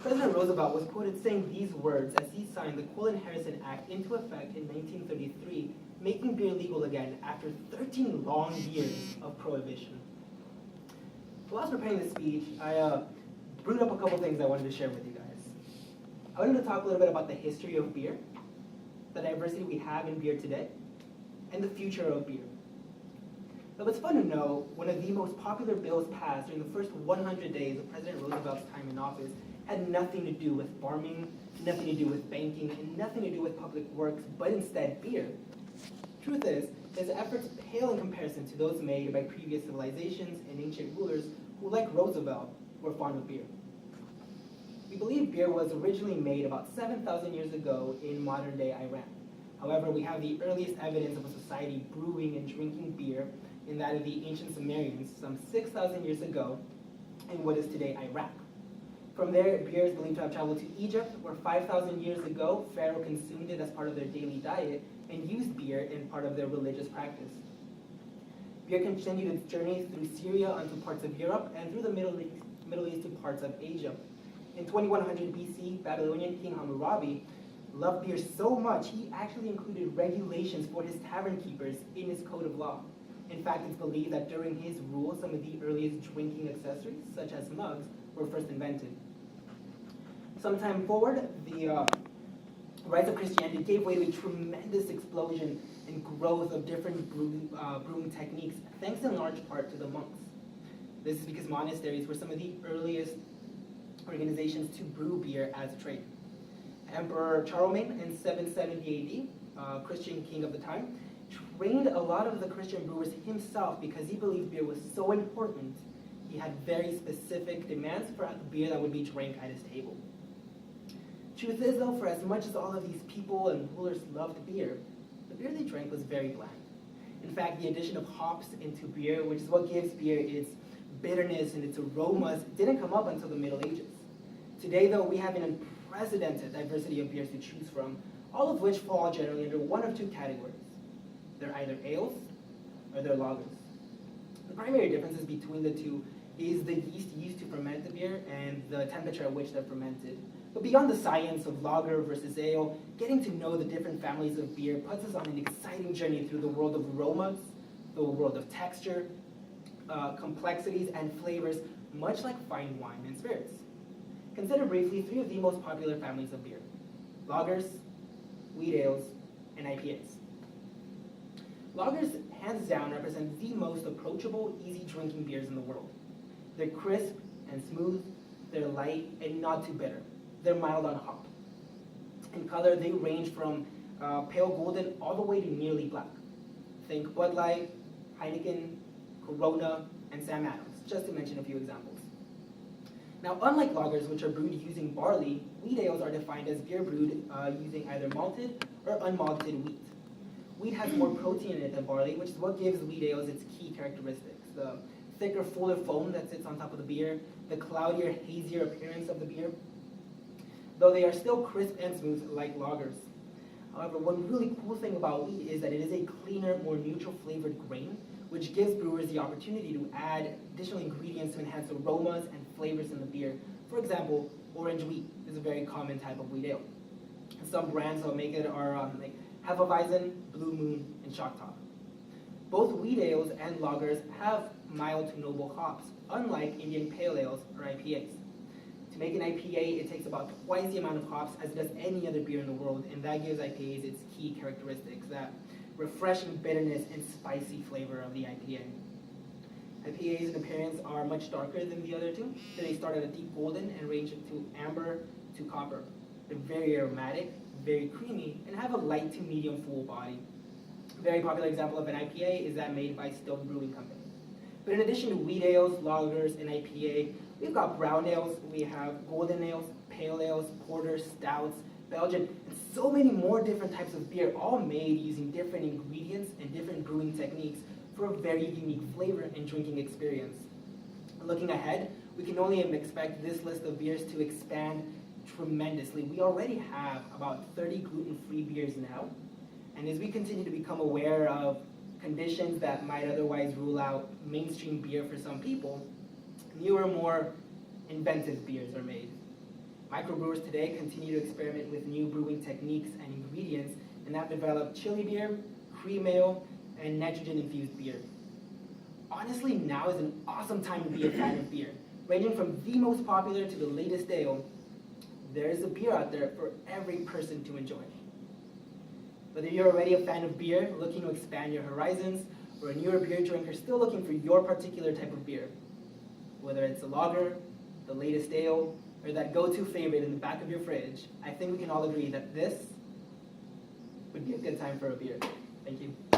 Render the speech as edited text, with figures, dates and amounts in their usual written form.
President Roosevelt was quoted saying these words as he signed the Colin-Harrison Act into effect in 1933, making beer legal again after 13 long years of prohibition. While I was preparing this speech, I brewed up a couple things I wanted to share with you guys. I wanted to talk a little bit about the history of beer, the diversity we have in beer today, and the future of beer. Though it's fun to know, one of the most popular bills passed during the first 100 days of President Roosevelt's time in office had nothing to do with farming, nothing to do with banking, and nothing to do with public works, but instead beer. Truth is, his efforts pale in comparison to those made by previous civilizations and ancient rulers who, like Roosevelt, were fond of beer. We believe beer was originally made about 7,000 years ago in modern-day Iran. However, we have the earliest evidence of a society brewing and drinking beer in that of the ancient Sumerians some 6,000 years ago in what is today Iraq. From there, beer is believed to have traveled to Egypt, where 5,000 years ago, Pharaoh consumed it as part of their daily diet and used beer in part of their religious practice. Beer continued its journey through Syria onto parts of Europe and through the Middle East to parts of Asia. In 2100 BC, Babylonian King Hammurabi loved beer so much he actually included regulations for his tavern keepers in his code of law. In fact, it's believed that during his rule, some of the earliest drinking accessories, such as mugs, were first invented. Sometime forward, the rise of Christianity gave way to a tremendous explosion and growth of different brewing techniques, thanks in large part to the monks. This is because monasteries were some of the earliest organizations to brew beer as a trade. Emperor Charlemagne in 770 AD, Christian king of the time, trained a lot of the Christian brewers himself because he believed beer was so important. He had very specific demands for the beer that would be drank at his table. Truth is, though, for as much as all of these people and rulers loved beer, the beer they drank was very bland. In fact, the addition of hops into beer, which is what gives beer its bitterness and its aromas, didn't come up until the Middle Ages. Today, though, we have an unprecedented diversity of beers to choose from, all of which fall generally under one of two categories. They're either ales or they're lagers. The primary differences between the two is the yeast used to ferment the beer and the temperature at which they're fermented. But beyond the science of lager versus ale, getting to know the different families of beer puts us on an exciting journey through the world of aromas, the world of texture, complexities, and flavors, much like fine wine and spirits. Consider briefly three of the most popular families of beer: lagers, wheat ales, and IPAs. Lagers, hands down, represent the most approachable, easy drinking beers in the world. They're crisp and smooth, they're light and not too bitter. They're mild on hop. In color, they range from pale golden all the way to nearly black. Think Bud Light, Heineken, Corona, and Sam Adams, just to mention a few examples. Now, unlike lagers, which are brewed using barley, wheat ales are defined as beer brewed using either malted or unmalted wheat. Wheat has more protein in it than barley, which is what gives wheat ales its key characteristics: the thicker, fuller foam that sits on top of the beer, the cloudier, hazier appearance of the beer, though they are still crisp and smooth like lagers. However, one really cool thing about wheat is that it is a cleaner, more neutral flavored grain, which gives brewers the opportunity to add additional ingredients to enhance aromas and flavors in the beer. For example, orange wheat is a very common type of wheat ale. Some brands that will make it are like Hefeweizen, Blue Moon, and Shock Top. Both wheat ales and lagers have mild to noble hops, unlike Indian pale ales or IPAs. To make an IPA, it takes about twice the amount of hops as does any other beer in the world, and that gives IPAs its key characteristics, that refreshing bitterness and spicy flavor of the IPA. IPAs in appearance are much darker than the other two, so they start at a deep golden and range to amber to copper. They're very aromatic, very creamy, and have a light to medium full body. A very popular example of an IPA is that made by Stone Brewing Company. But in addition to wheat ales, lagers, and IPA, we've got brown ales, we have golden ales, pale ales, porters, stouts, Belgian, and so many more different types of beer, all made using different ingredients and different brewing techniques for a very unique flavor and drinking experience. Looking ahead, we can only expect this list of beers to expand tremendously. We already have about 30 gluten-free beers now, and as we continue to become aware of conditions that might otherwise rule out mainstream beer for some people, newer, more inventive beers are made. Microbrewers today continue to experiment with new brewing techniques and ingredients and have developed chili beer, cream ale, and nitrogen-infused beer. Honestly, now is an awesome time to be a fan of beer. Ranging from the most popular to the latest ale, there is a beer out there for every person to enjoy. Whether you're already a fan of beer, looking to expand your horizons, or a newer beer drinker still looking for your particular type of beer, whether it's a lager, the latest ale, or that go-to favorite in the back of your fridge, I think we can all agree that this would be a good time for a beer. Thank you.